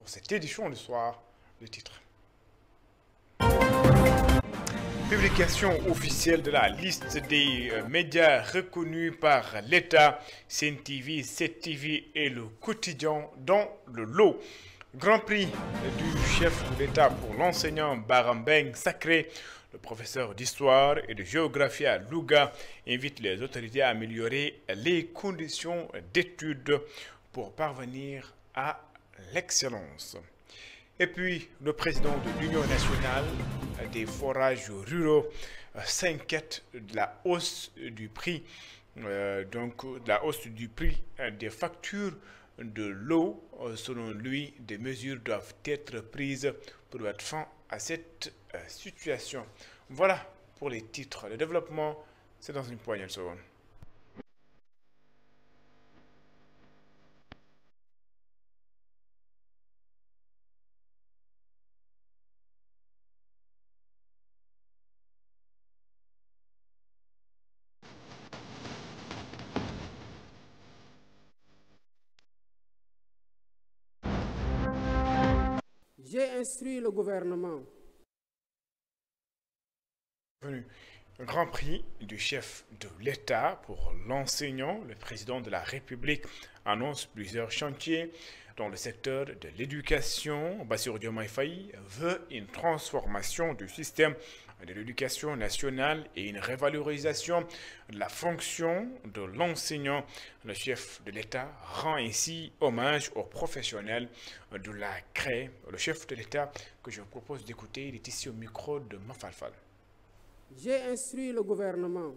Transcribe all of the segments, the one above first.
Pour cette édition du soir, le titre. Publication officielle de la liste des médias reconnus par l'État, CNTV, 7TV et le quotidien dans le lot. Grand prix du chef de l'État pour l'enseignant Barambeng Sacré. Le professeur d'histoire et de géographie à Louga invite les autorités à améliorer les conditions d'études pour parvenir à l'excellence. Et puis, le président de l'Union nationale des forages ruraux s'inquiète de la hausse du prix, des factures de l'eau. Selon lui, des mesures doivent être prises pour mettre fin à cette situation. Voilà pour les titres. Le développement, c'est dans une poignée de secondes. J'ai instruit le gouvernement. Grand prix du chef de l'État pour l'enseignant. Le président de la République annonce plusieurs chantiers dans le secteur de l'éducation. Bassirou Diomaye Faye veut une transformation du système de l'éducation nationale et une révalorisation de la fonction de l'enseignant. Le chef de l'État rend ainsi hommage aux professionnels de la CRE. Le chef de l'État que je vous propose d'écouter, il est ici au micro de Mafalfal. J'ai instruit le gouvernement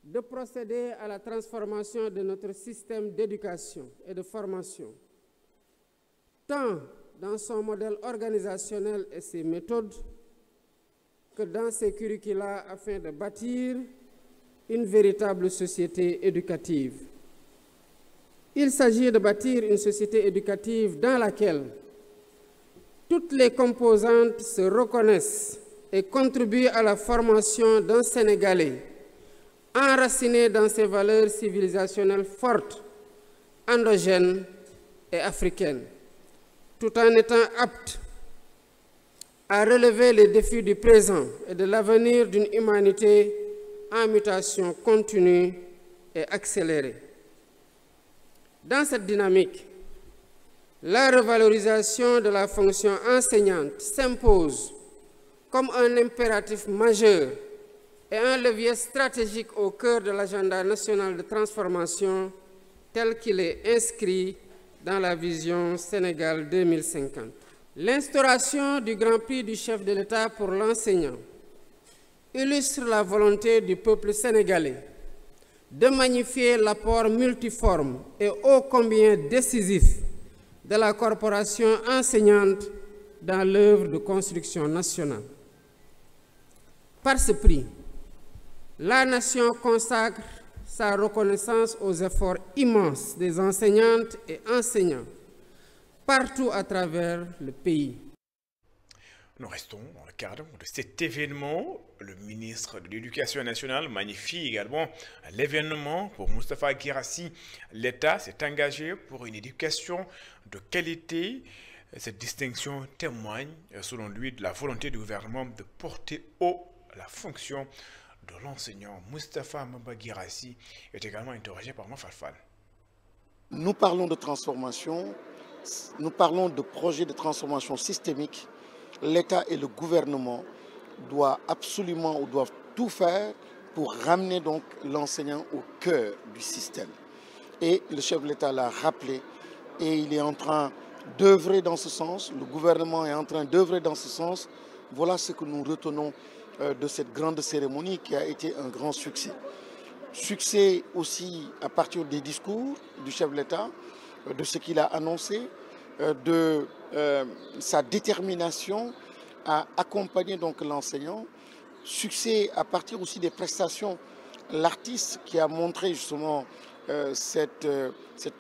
de procéder à la transformation de notre système d'éducation et de formation, tant dans son modèle organisationnel et ses méthodes, que dans ses curricula afin de bâtir une véritable société éducative. Il s'agit de bâtir une société éducative dans laquelle toutes les composantes se reconnaissent et contribuent à la formation d'un Sénégalais enraciné dans ses valeurs civilisationnelles fortes, endogènes et africaines, tout en étant apte à relever les défis du présent et de l'avenir d'une humanité en mutation continue et accélérée. Dans cette dynamique, la revalorisation de la fonction enseignante s'impose comme un impératif majeur et un levier stratégique au cœur de l'agenda national de transformation tel qu'il est inscrit dans la vision Sénégal 2050. L'instauration du Grand Prix du chef de l'État pour l'enseignant illustre la volonté du peuple sénégalais de magnifier l'apport multiforme et ô combien décisif de la corporation enseignante dans l'œuvre de construction nationale. Par ce prix, la nation consacre sa reconnaissance aux efforts immenses des enseignantes et enseignants partout à travers le pays. Nous restons dans le cadre de cet événement. Le ministre de l'Éducation nationale magnifie également l'événement pour Moustapha Guirassy. L'État s'est engagé pour une éducation de qualité. Cette distinction témoigne, selon lui, de la volonté du gouvernement de porter haut la fonction de l'enseignant. Moustapha Mamba Guirassy est également interrogé par Mafalfal. Nous parlons de transformation, nous parlons de projets de transformation systémique. L'État et le gouvernement doivent absolument ou doivent tout faire pour ramener donc l'enseignant au cœur du système. Et le chef de l'État l'a rappelé et il est en train d'œuvrer dans ce sens. Le gouvernement est en train d'œuvrer dans ce sens. Voilà ce que nous retenons de cette grande cérémonie qui a été un grand succès. Succès aussi à partir des discours du chef de l'État, de ce qu'il a annoncé, de sa détermination à accompagner donc l'enseignant. Succès à partir aussi des prestations. L'artiste qui a montré justement cet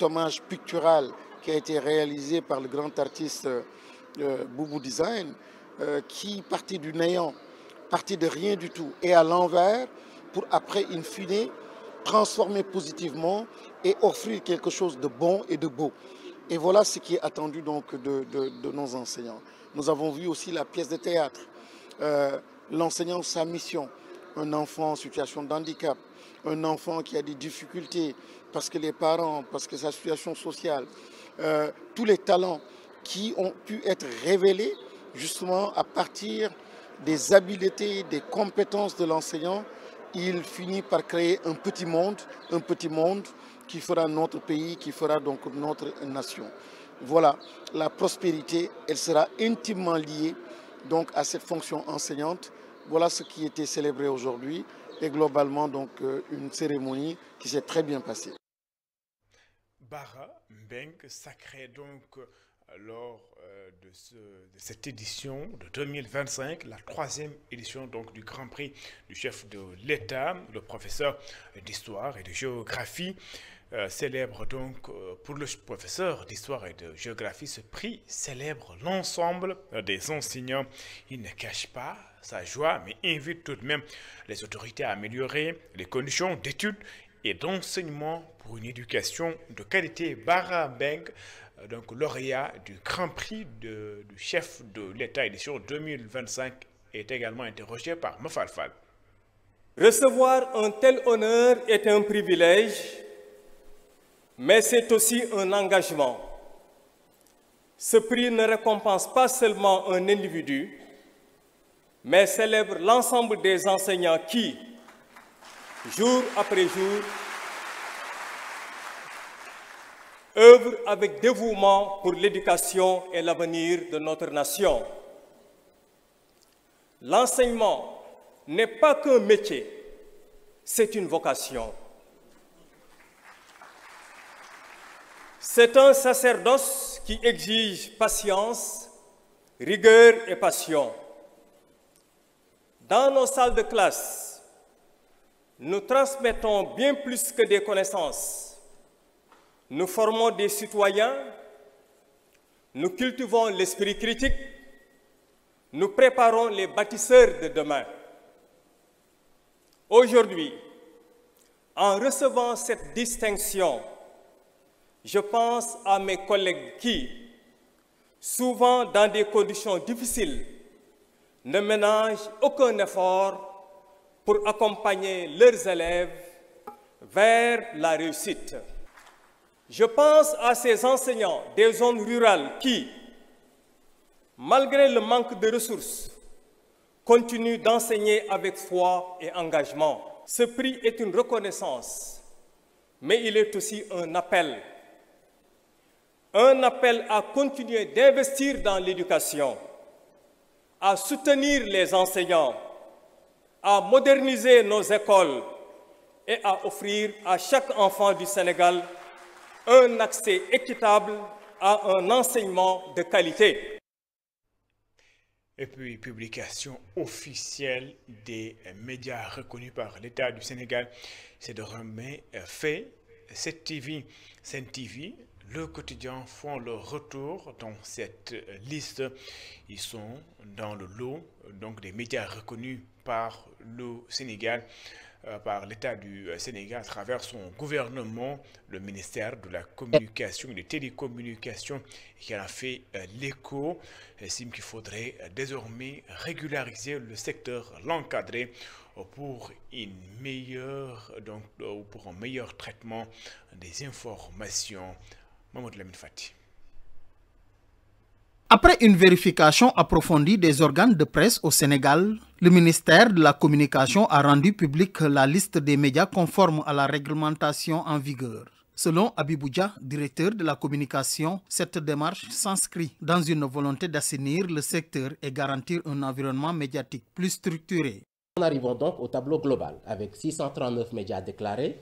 hommage pictural qui a été réalisé par le grand artiste Boubou Design, qui partit du néant, partit de rien du tout et à l'envers pour après, in fine, transformer positivement et offrir quelque chose de bon et de beau. Et voilà ce qui est attendu donc de nos enseignants. Nous avons vu aussi la pièce de théâtre. L'enseignant, sa mission. Un enfant en situation de handicap, un enfant qui a des difficultés parce que les parents, parce que sa situation sociale, tous les talents qui ont pu être révélés justement à partir des habiletés, des compétences de l'enseignant, il finit par créer un petit monde qui fera notre pays, qui fera donc notre nation. Voilà, la prospérité, elle sera intimement liée donc à cette fonction enseignante. Voilà ce qui était célébré aujourd'hui et globalement donc une cérémonie qui s'est très bien passée. Bara Mbeng sacré donc lors de cette édition de 2025, la 3e édition donc du Grand Prix du chef de l'État, le professeur d'histoire et de géographie. Célèbre donc pour le professeur d'histoire et de géographie, ce prix célèbre l'ensemble des enseignants. Il ne cache pas sa joie, mais invite tout de même les autorités à améliorer les conditions d'études et d'enseignement pour une éducation de qualité. Bara Mbeng, donc lauréat du Grand Prix du chef de l'État édition 2025, est également interrogé par Mafalfal. Recevoir un tel honneur est un privilège, mais c'est aussi un engagement. Ce prix ne récompense pas seulement un individu, mais célèbre l'ensemble des enseignants qui, jour après jour, œuvrent avec dévouement pour l'éducation et l'avenir de notre nation. L'enseignement n'est pas qu'un métier, c'est une vocation. C'est un sacerdoce qui exige patience, rigueur et passion. Dans nos salles de classe, nous transmettons bien plus que des connaissances. Nous formons des citoyens, nous cultivons l'esprit critique, nous préparons les bâtisseurs de demain. Aujourd'hui, en recevant cette distinction, je pense à mes collègues qui, souvent dans des conditions difficiles, ne ménagent aucun effort pour accompagner leurs élèves vers la réussite. Je pense à ces enseignants des zones rurales qui, malgré le manque de ressources, continuent d'enseigner avec foi et engagement. Ce prix est une reconnaissance, mais il est aussi un appel. Un appel à continuer d'investir dans l'éducation, à soutenir les enseignants, à moderniser nos écoles et à offrir à chaque enfant du Sénégal un accès équitable à un enseignement de qualité. Et puis, publication officielle des médias reconnus par l'État du Sénégal, c'est désormais fait. Cette TV, Sen TV, Le Quotidien font leur retour dans cette liste. Ils sont dans le lot donc, des médias reconnus par le Sénégal, par l'État du Sénégal à travers son gouvernement, le ministère de la Communication et des Télécommunications qui en a fait l'écho. Estime qu'il faudrait désormais régulariser le secteur, l'encadrer pour pour un meilleur traitement des informations. Mamadou Lamine Fati. Après une vérification approfondie des organes de presse au Sénégal, le ministère de la Communication a rendu publique la liste des médias conformes à la réglementation en vigueur. Selon Abibouja, directeur de la communication, cette démarche s'inscrit dans une volonté d'assainir le secteur et garantir un environnement médiatique plus structuré. Nous arrivons donc au tableau global avec 639 médias déclarés,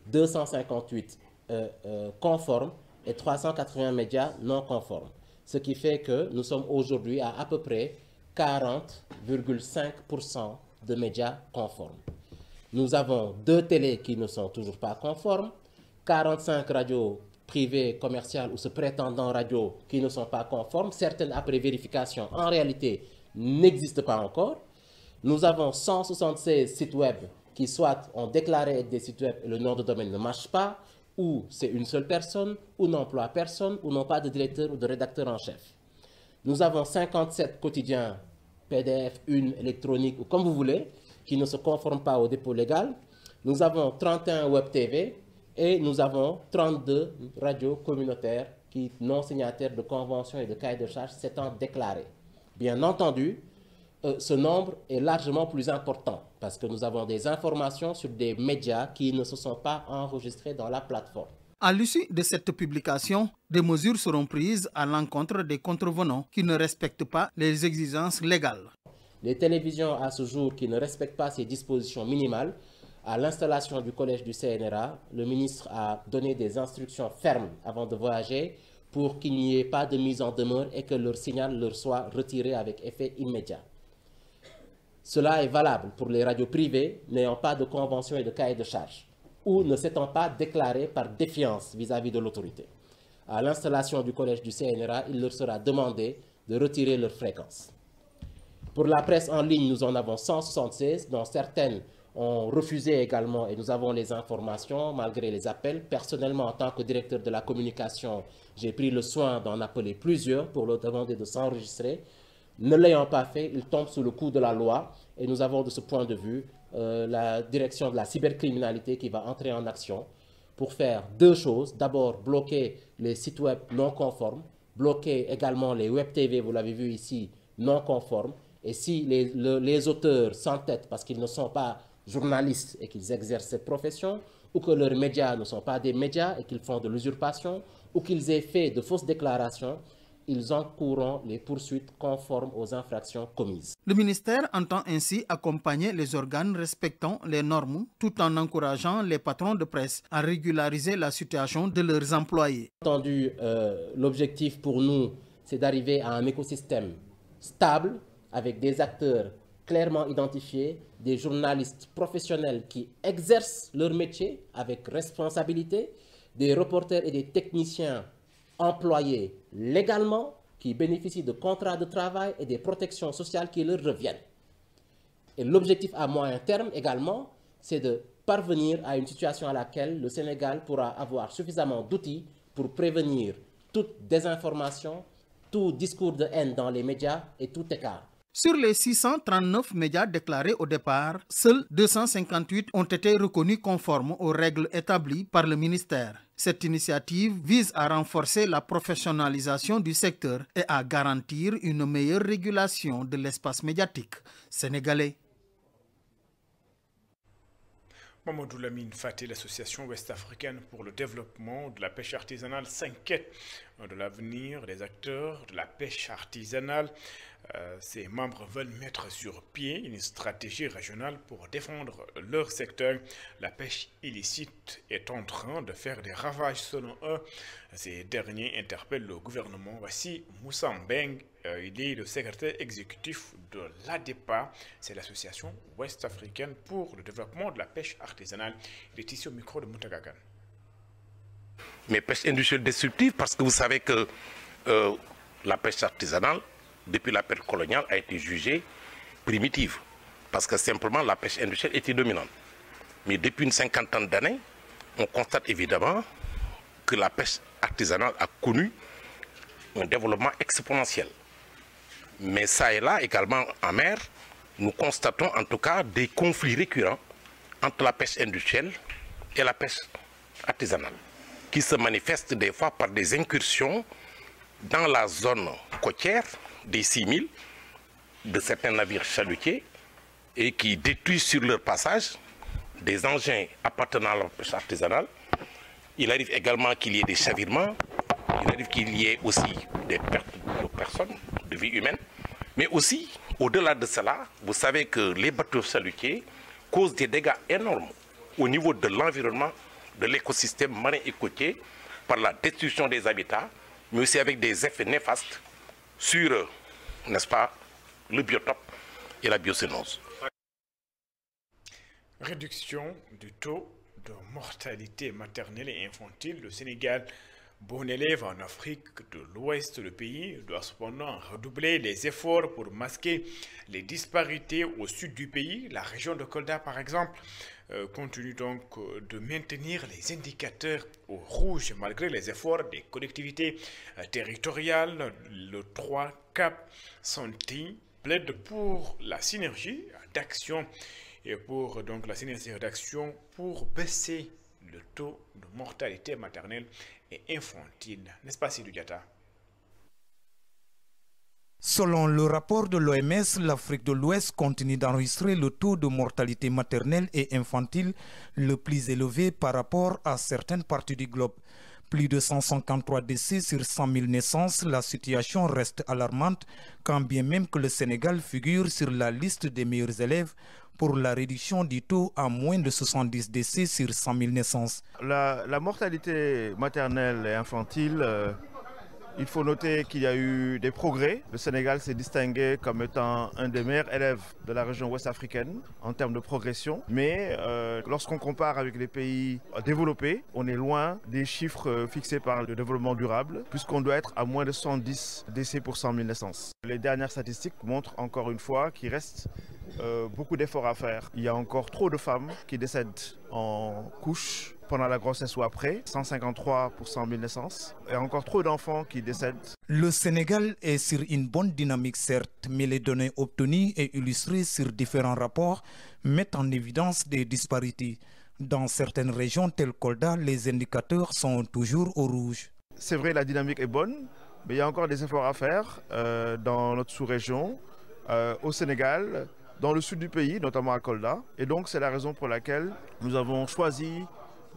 258 conformes et 380 médias non conformes. Ce qui fait que nous sommes aujourd'hui à peu près 40,5% de médias conformes. Nous avons 2 télés qui ne sont toujours pas conformes, 45 radios privées, commerciales ou se prétendant radios qui ne sont pas conformes. Certaines, après vérification, en réalité, n'existent pas encore. Nous avons 176 sites web qui soit ont déclaré être des sites web et le nom de domaine ne marche pas, où c'est une seule personne, où n'emploie personne, où n'ont pas de directeur ou de rédacteur en chef. Nous avons 57 quotidiens PDF, une électronique ou comme vous voulez, qui ne se conforment pas au dépôt légal. Nous avons 31 web TV et nous avons 32 radios communautaires qui non signataires de conventions et de cahiers de charges s'étant déclarés. Bien entendu, ce nombre est largement plus important parce que nous avons des informations sur des médias qui ne se sont pas enregistrés dans la plateforme. À l'issue de cette publication, des mesures seront prises à l'encontre des contrevenants qui ne respectent pas les exigences légales. Les télévisions à ce jour qui ne respectent pas ces dispositions minimales, à l'installation du collège du CNRA, le ministre a donné des instructions fermes avant de voyager pour qu'il n'y ait pas de mise en demeure et que leur signal leur soit retiré avec effet immédiat. Cela est valable pour les radios privées n'ayant pas de convention et de cahier de charges ou ne s'étant pas déclarées par défiance vis-à-vis de l'autorité. À l'installation du collège du CNRA, il leur sera demandé de retirer leur fréquence. Pour la presse en ligne, nous en avons 176, dont certaines ont refusé également et nous avons les informations malgré les appels. Personnellement, en tant que directeur de la communication, j'ai pris le soin d'en appeler plusieurs pour leur demander de s'enregistrer. Ne l'ayant pas fait, ils tombent sous le coup de la loi et nous avons de ce point de vue la direction de la cybercriminalité qui va entrer en action pour faire deux choses. D'abord, bloquer les sites web non conformes, bloquer également les web TV, vous l'avez vu ici, non conformes. Et si les auteurs s'entêtent parce qu'ils ne sont pas journalistes et qu'ils exercent cette profession, ou que leurs médias ne sont pas des médias et qu'ils font de l'usurpation, ou qu'ils aient fait de fausses déclarations, ils encourront les poursuites conformes aux infractions commises. Le ministère entend ainsi accompagner les organes respectant les normes tout en encourageant les patrons de presse à régulariser la situation de leurs employés. Bien entendu, l'objectif pour nous, c'est d'arriver à un écosystème stable avec des acteurs clairement identifiés, des journalistes professionnels qui exercent leur métier avec responsabilité, des reporters et des techniciens employés légalement, qui bénéficient de contrats de travail et des protections sociales qui leur reviennent. Et l'objectif à moyen terme également, c'est de parvenir à une situation à laquelle le Sénégal pourra avoir suffisamment d'outils pour prévenir toute désinformation, tout discours de haine dans les médias et tout écart. Sur les 639 médias déclarés au départ, seuls 258 ont été reconnus conformes aux règles établies par le ministère. Cette initiative vise à renforcer la professionnalisation du secteur et à garantir une meilleure régulation de l'espace médiatique sénégalais. Mamadou Lamine Faté, l'association ouest-africaine pour le développement de la pêche artisanale, s'inquiète de l'avenir des acteurs de la pêche artisanale. Ses membres veulent mettre sur pied une stratégie régionale pour défendre leur secteur. La pêche illicite est en train de faire des ravages selon eux. Ces derniers interpellent le gouvernement. Voici Moussa Mbeng, il est le secrétaire exécutif de l'ADEPA, c'est l'association ouest-africaine pour le développement de la pêche artisanale. Il est ici au micro de Moutagagan. Mais pêche industrielle destructive parce que vous savez que la pêche artisanale, depuis la période coloniale, a été jugée primitive. Parce que simplement la pêche industrielle était dominante. Mais depuis une cinquantaine d'années, on constate évidemment que la pêche artisanale a connu un développement exponentiel. Mais ça et là, également en mer, nous constatons en tout cas des conflits récurrents entre la pêche industrielle et la pêche artisanale, qui se manifestent des fois par des incursions dans la zone côtière des 6000 de certains navires chalutiers et qui détruisent sur leur passage des engins appartenant à la pêche artisanale. Il arrive également qu'il y ait des chavirements, il arrive qu'il y ait aussi des pertes de personnes, de vie humaine, mais aussi, au-delà de cela, vous savez que les bateaux chalutiers causent des dégâts énormes au niveau de l'environnement, de l'écosystème marin et côtier, par la destruction des habitats, mais aussi avec des effets néfastes sur, n'est-ce pas, le biotope et la biocénose. Réduction du taux de mortalité maternelle et infantile. Le Sénégal Bon élève en Afrique de l'Ouest, le pays doit cependant redoubler les efforts pour masquer les disparités au sud du pays. La région de Kolda, par exemple, continue donc de maintenir les indicateurs au rouge malgré les efforts des collectivités territoriales. Le 3 Cap Santé plaide pour la synergie d'action et pour donc la synergie d'action pour baisser le taux de mortalité maternelle et infantile. N'est-ce pas, Sidou Diatta? Selon le rapport de l'OMS, l'Afrique de l'Ouest continue d'enregistrer le taux de mortalité maternelle et infantile le plus élevé par rapport à certaines parties du globe. Plus de 153 décès sur 100 000 naissances, la situation reste alarmante, quand bien même que le Sénégal figure sur la liste des meilleurs élèves pour la réduction du taux à moins de 70 décès sur 100 000 naissances. La mortalité maternelle et infantile, il faut noter qu'il y a eu des progrès. Le Sénégal s'est distingué comme étant un des meilleurs élèves de la région ouest africaine en termes de progression. Mais lorsqu'on compare avec les pays développés, on est loin des chiffres fixés par le développement durable, puisqu'on doit être à moins de 110 décès pour 100 000 naissances. Les dernières statistiques montrent encore une fois qu'il reste beaucoup d'efforts à faire. Il y a encore trop de femmes qui décèdent en couche pendant la grossesse ou après, 153 pour 100 000 naissances, et encore trop d'enfants qui décèdent. Le Sénégal est sur une bonne dynamique certes, mais les données obtenues et illustrées sur différents rapports mettent en évidence des disparités. Dans certaines régions telles Kolda, les indicateurs sont toujours au rouge. C'est vrai, la dynamique est bonne, mais il y a encore des efforts à faire dans notre sous-région, au Sénégal, dans le sud du pays, notamment à Kolda. Et donc c'est la raison pour laquelle nous avons choisi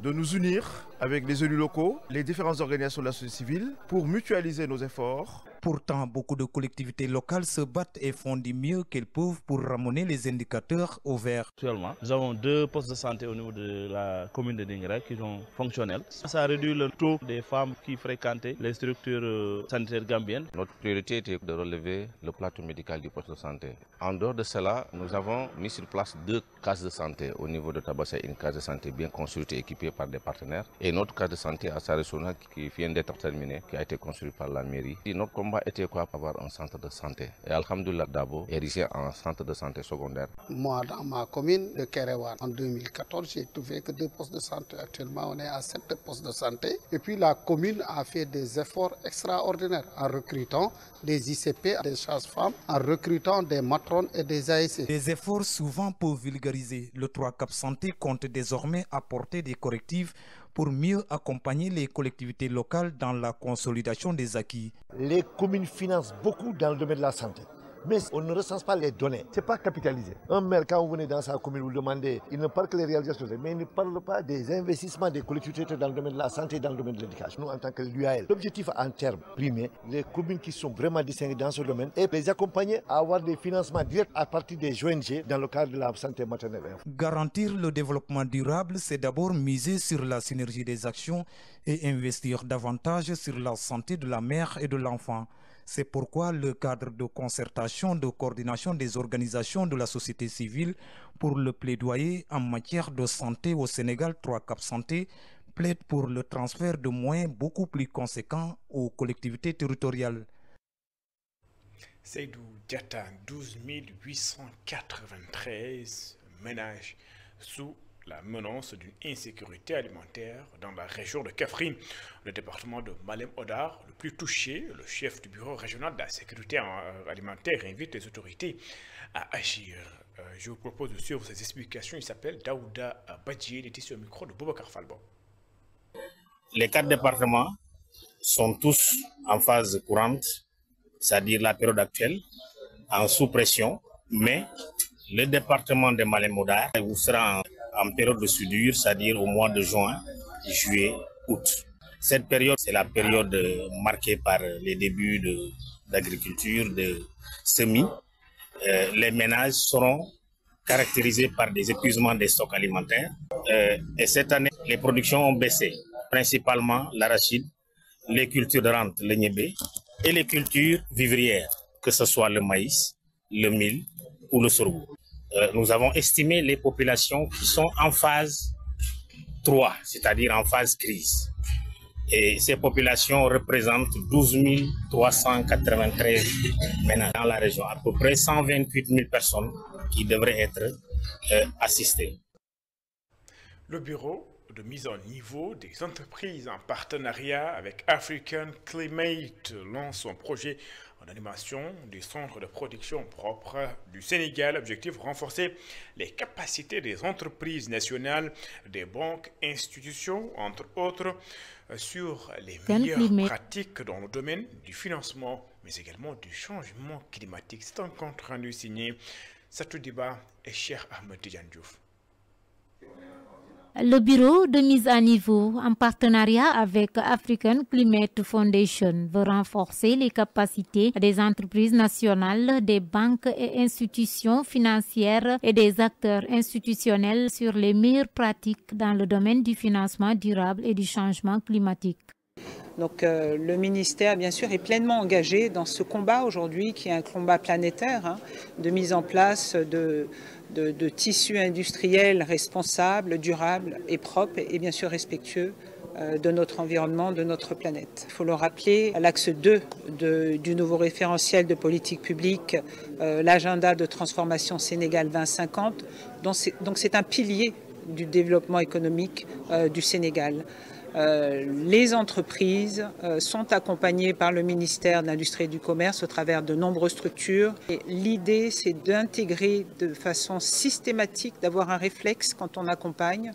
de nous unir avec les élus locaux, les différentes organisations de la société civile pour mutualiser nos efforts. Pourtant, beaucoup de collectivités locales se battent et font du mieux qu'elles peuvent pour ramener les indicateurs au vert. Actuellement, nous avons 2 postes de santé au niveau de la commune de Dinguira qui sont fonctionnels. Ça réduit le taux des femmes qui fréquentent les structures sanitaires gambiennes. Notre priorité était de relever le plateau médical du poste de santé. En dehors de cela, nous avons mis sur place 2 cases de santé au niveau de Tabassé, une case de santé bien construite et équipée par des partenaires, et une autre case de santé à Sarasona qui vient d'être terminée, qui a été construite par la mairie. Et notre combat était quoi? Avoir un centre de santé. Et Alhamdoulilah Dabo est ici en centre de santé secondaire. Moi, dans ma commune de Kéréwan, en 2014, j'ai trouvé que 2 postes de santé. Actuellement, on est à 7 postes de santé. Et puis la commune a fait des efforts extraordinaires en recrutant des ICP, des sages-femmes, en recrutant des matrones et des ASC. Des efforts souvent peu vulgarisés. Le 3 Cap Santé compte désormais apporter des correctifs pour mieux accompagner les collectivités locales dans la consolidation des acquis. Les communes financent beaucoup dans le domaine de la santé, mais on ne recense pas les données. Ce n'est pas capitalisé. Un maire, quand vous venez dans sa commune, vous le demandez, il ne parle que des réalisations, mais il ne parle pas des investissements des collectivités dans le domaine de la santé et dans le domaine de l'éducation. Nous, en tant que l'UAL, l'objectif en termes primés, les communes qui sont vraiment distinguées dans ce domaine, et les accompagner à avoir des financements directs à partir des ONG dans le cadre de la santé maternelle. Garantir le développement durable, c'est d'abord miser sur la synergie des actions et investir davantage sur la santé de la mère et de l'enfant. C'est pourquoi le cadre de concertation, de coordination des organisations de la société civile pour le plaidoyer en matière de santé au Sénégal, 3 Cap Santé, plaide pour le transfert de moyens beaucoup plus conséquents aux collectivités territoriales. Seydou Diatta, 12 893 ménages sous la menace d'une insécurité alimentaire dans la région de Kaffrine, le département de Malem Hodar, le plus touché. Le chef du bureau régional de la sécurité alimentaire invite les autorités à agir. Je vous propose de suivre ces explications. Il s'appelle Daouda Badji, il est ici au micro de Boubacar Falbo. Les 4 départements sont tous en phase courante, c'est-à-dire la période actuelle, en sous-pression, mais le département de Malem Hodar sera en période de soudure, c'est-à-dire au mois de juin, juillet, août. Cette période, c'est la période marquée par les débuts d'agriculture, de semis. Les ménages seront caractérisés par des épuisements des stocks alimentaires. Et cette année, les productions ont baissé, principalement l'arachide, les cultures de rente, le niébé, et les cultures vivrières, que ce soit le maïs, le mil ou le sorgho. Nous avons estimé les populations qui sont en phase 3, c'est-à-dire en phase crise. Et ces populations représentent 12 393 ménages dans la région, à peu près 128 000 personnes qui devraient être assistées. Le bureau de mise en niveau des entreprises en partenariat avec African Climate lance son projet en animation des centres de production propres du Sénégal. Objectif, renforcer les capacités des entreprises nationales, des banques, institutions, entre autres, sur les meilleures pratiques dans le domaine du financement, mais également du changement climatique. C'est un compte rendu signé Satou Diba et Cheikh Ahmed Tidiane Diouf. Le bureau de mise à niveau, en partenariat avec African Climate Foundation, veut renforcer les capacités des entreprises nationales, des banques et institutions financières et des acteurs institutionnels sur les meilleures pratiques dans le domaine du financement durable et du changement climatique. Donc le ministère, bien sûr, est pleinement engagé dans ce combat aujourd'hui, qui est un combat planétaire, de mise en place de tissus industriels responsables, durables et propres, et bien sûr respectueux de notre environnement, de notre planète. Il faut le rappeler, à l'axe 2 du nouveau référentiel de politique publique, l'agenda de transformation Sénégal 2050, donc c'est un pilier du développement économique du Sénégal. Les entreprises sont accompagnées par le ministère de l'Industrie et du Commerce au travers de nombreuses structures. L'idée, c'est d'intégrer de façon systématique, d'avoir un réflexe quand on accompagne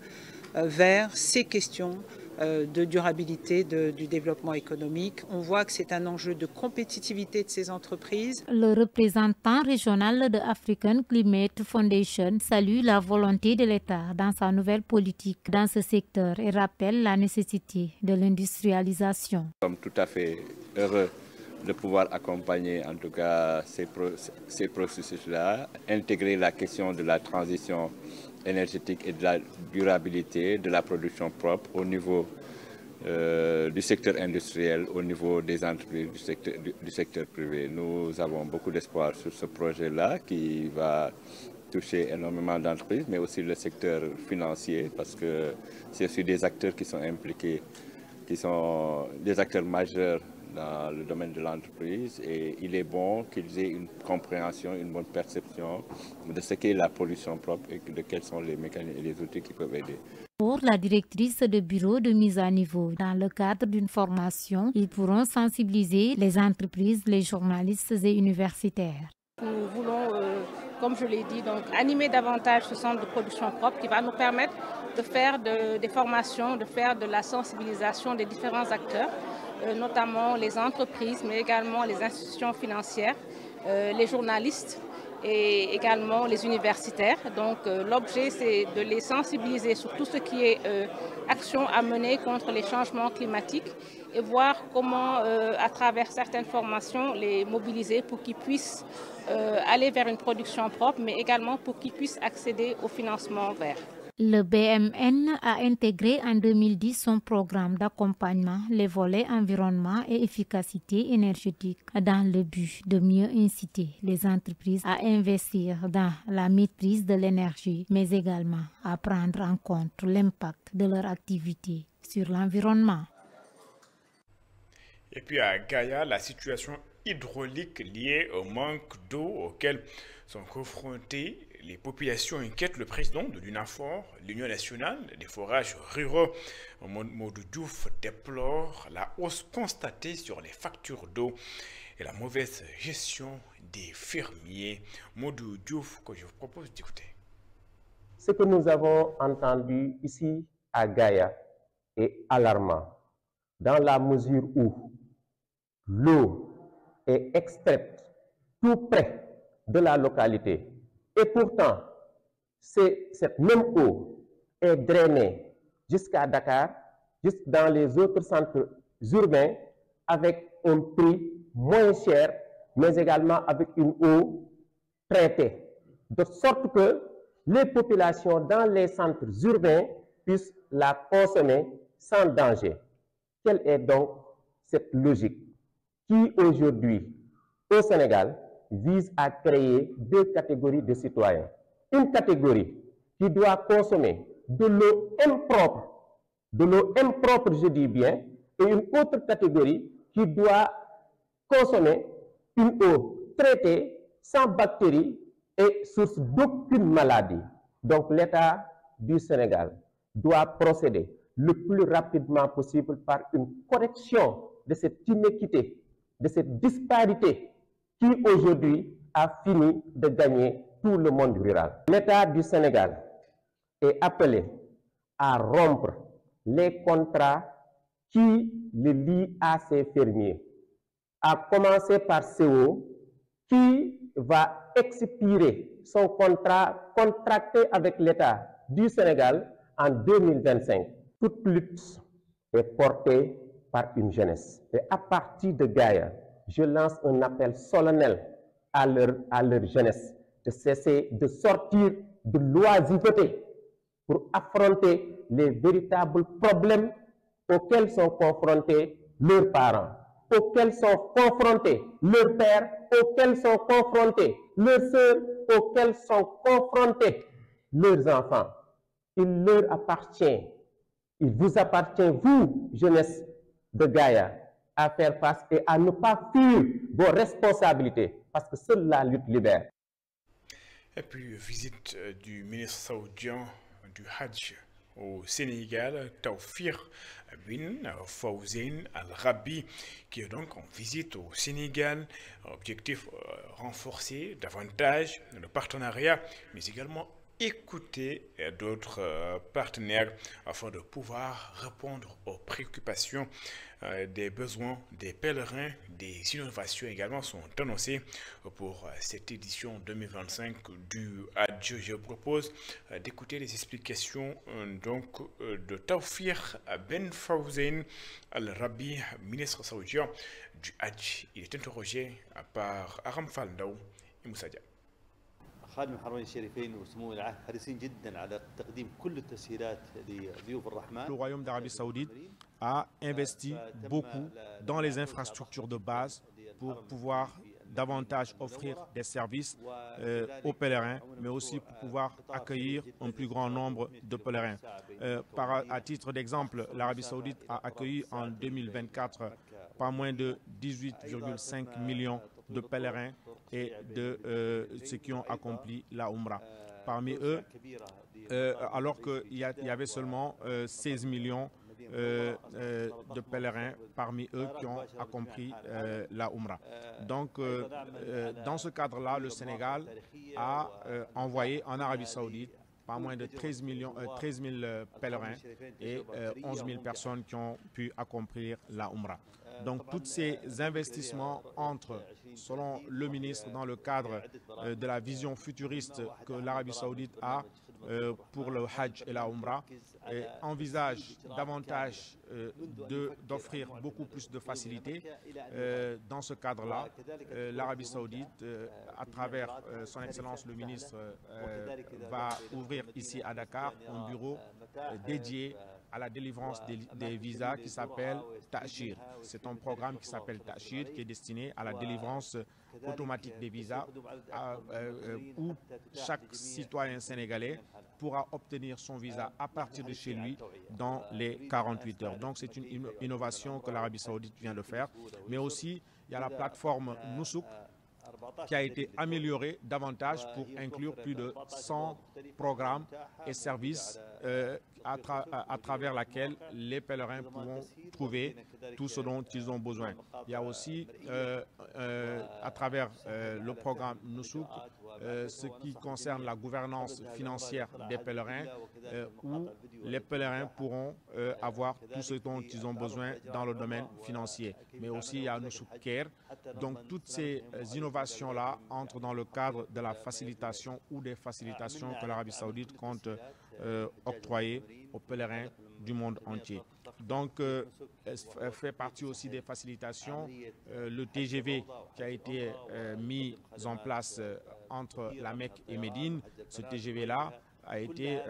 vers ces questions de durabilité du développement économique. On voit que c'est un enjeu de compétitivité de ces entreprises. Le représentant régional de African Climate Foundation salue la volonté de l'État dans sa nouvelle politique dans ce secteur et rappelle la nécessité de l'industrialisation. Nous sommes tout à fait heureux de pouvoir accompagner en tout cas ces processus-là, intégrer la question de la transition énergétique et de la durabilité de la production propre au niveau du secteur industriel, au niveau des entreprises du secteur privé. Nous avons beaucoup d'espoir sur ce projet-là qui va toucher énormément d'entreprises, mais aussi le secteur financier, parce que c'est aussi des acteurs qui sont impliqués, qui sont des acteurs majeurs dans le domaine de l'entreprise, et il est bon qu'ils aient une compréhension, une bonne perception de ce qu'est la pollution propre et de quels sont les mécanismes et les outils qui peuvent aider. Pour la directrice de bureau de mise à niveau, dans le cadre d'une formation, ils pourront sensibiliser les entreprises, les journalistes et universitaires. Nous voulons, comme je l'ai dit, donc, animer davantage ce centre de production propre qui va nous permettre de faire des formations, de faire de la sensibilisation des différents acteurs, notamment les entreprises, mais également les institutions financières, les journalistes et également les universitaires. Donc l'objet, c'est de les sensibiliser sur tout ce qui est action à mener contre les changements climatiques et voir comment, à travers certaines formations, les mobiliser pour qu'ils puissent aller vers une production propre, mais également pour qu'ils puissent accéder au financement vert. Le BMN a intégré en 2010 son programme d'accompagnement, les volets environnement et efficacité énergétique, dans le but de mieux inciter les entreprises à investir dans la maîtrise de l'énergie, mais également à prendre en compte l'impact de leur activité sur l'environnement. Et puis à Gaïa, la situation hydraulique liée au manque d'eau auquel sont confrontées les populations inquiètent le président de l'UNAFOR, l'Union nationale des forages ruraux. Modou Diouf déplore la hausse constatée sur les factures d'eau et la mauvaise gestion des fermiers. Modou Diouf, que je vous propose d'écouter. Ce que nous avons entendu ici à Gaïa est alarmant, dans la mesure où l'eau est extraite tout près de la localité. Et pourtant, cette même eau est drainée jusqu'à Dakar, jusque dans les autres centres urbains, avec un prix moins cher, mais également avec une eau traitée. De sorte que les populations dans les centres urbains puissent la consommer sans danger. Quelle est donc cette logique qui aujourd'hui, au Sénégal, vise à créer deux catégories de citoyens. Une catégorie qui doit consommer de l'eau impropre je dis bien, et une autre catégorie qui doit consommer une eau traitée, sans bactéries et source d'aucune maladie. Donc l'État du Sénégal doit procéder le plus rapidement possible par une correction de cette inéquité, de cette disparité qui aujourd'hui a fini de gagner tout le monde rural. L'État du Sénégal est appelé à rompre les contrats qui le lient à ses fermiers, à commencer par CO qui va expirer son contrat contracté avec l'État du Sénégal en 2025. Toute lutte est portée par une jeunesse. Et à partir de Gaïa, je lance un appel solennel à leur jeunesse de cesser de sortir de l'oisiveté pour affronter les véritables problèmes auxquels sont confrontés leurs parents, auxquels sont confrontés leurs pères, auxquels sont confrontés leurs sœurs, auxquels sont confrontés leurs enfants. Il leur appartient, il vous appartient, vous, jeunesse de Gaïa, à faire face et à ne pas fuir vos responsabilités, parce que seule la lutte libère. Et puis, visite du ministre saoudien du Hajj au Sénégal, Tawfir bin Fawzeyni Al-Rabi, qui est donc en visite au Sénégal. Objectif renforcer davantage le partenariat, mais également écouter d'autres partenaires afin de pouvoir répondre aux préoccupations des besoins des pèlerins. Des innovations également sont annoncées pour cette édition 2025 du Hajj. Je propose d'écouter les explications donc de Tawfir bin Fawzeyni Al-Rabi, ministre saoudien du Hajj. Il est interrogé par Aram Faldaou et Moussa Dia. خادم الحرمين الشريفين وسمو العهد حريصين جدا على تقديم كل التسهيلات لضيوف الرحمن. Le Royaume d'Arabie Saoudite a investi beaucoup dans les infrastructures de base pour pouvoir davantage offrir des services aux pèlerins, mais aussi pour pouvoir accueillir un plus grand nombre de pèlerins. À titre d'exemple, l'Arabie Saoudite a accueilli en 2024 pas moins de 18,5 millions de pèlerins et de ceux qui ont accompli la Umrah. Parmi eux, alors qu'il y avait seulement 16 millions de pèlerins parmi eux qui ont accompli la Umrah. Donc, dans ce cadre-là, le Sénégal a envoyé en Arabie Saoudite pas moins de 13 000 pèlerins et 11 000 personnes qui ont pu accomplir la Umrah. Donc, tous ces investissements entrent, selon le ministre, dans le cadre de la vision futuriste que l'Arabie Saoudite a pour le Hajj et la Umrah, et envisage davantage d'offrir beaucoup plus de facilités. Dans ce cadre-là, l'Arabie Saoudite, à travers son Excellence le ministre, va ouvrir ici à Dakar un bureau dédié à la délivrance des visas qui s'appelle Ta'shir. C'est un programme qui s'appelle Ta'shir qui est destiné à la délivrance automatique des visas où chaque citoyen sénégalais pourra obtenir son visa à partir de chez lui dans les 48 heures. Donc c'est une innovation que l'Arabie Saoudite vient de faire. Mais aussi, il y a la plateforme Nusuk qui a été améliorée davantage pour inclure plus de 100 programmes et services à travers laquelle les pèlerins pourront trouver tout ce dont ils ont besoin. Il y a aussi, à travers le programme Nusuk, ce qui concerne la gouvernance financière des pèlerins, où les pèlerins pourront avoir tout ce dont ils ont besoin dans le domaine financier. Mais aussi, il y a Nusuk Care. Donc, toutes ces innovations-là entrent dans le cadre de la facilitation ou des facilitations que l'Arabie Saoudite compte octroyer aux pèlerins du monde entier. Donc, elle fait partie aussi des facilitations. Le TGV qui a été mis en place entre la Mecque et Médine, ce TGV-là a été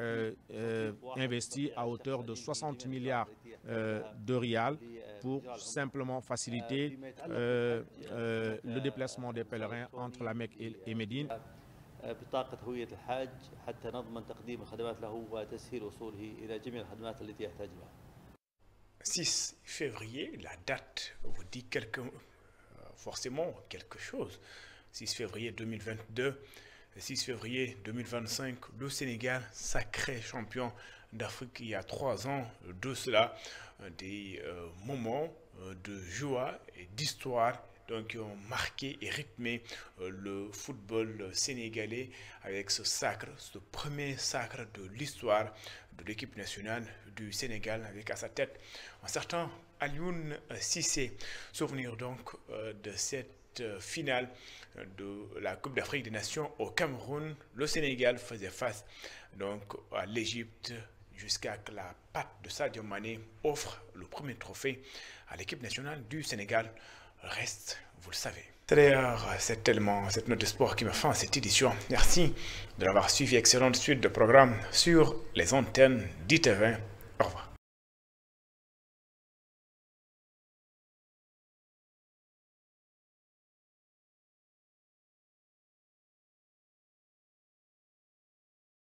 investi à hauteur de 60 milliards de rials pour simplement faciliter le déplacement des pèlerins entre la Mecque et Médine. بطاقة هوية الحاج حتى نضمن تقديم الخدمات له وتسهيل وصوله إلى جميع الخدمات التي يحتاجها. 6 février, la date vous dit forcément quelque chose. 6 février 2022, 6 février 2025, le Sénégal, sacré champion d'Afrique il y a 3 ans de cela, des moments de joie et d'histoire qui ont marqué et rythmé le football sénégalais avec ce sacre, ce premier sacre de l'histoire de l'équipe nationale du Sénégal, avec à sa tête un certain Alioune Cissé. Souvenir donc de cette finale de la Coupe d'Afrique des Nations au Cameroun. Le Sénégal faisait face donc à l'Égypte jusqu'à que la patte de Sadio Mané offre le premier trophée à l'équipe nationale du Sénégal. Reste, vous le savez. D'ailleurs, c'est tellement cette note de sport qui me fait cette édition. Merci de l'avoir suivi. Excellente suite de programmes sur les antennes d'ITV. Au revoir.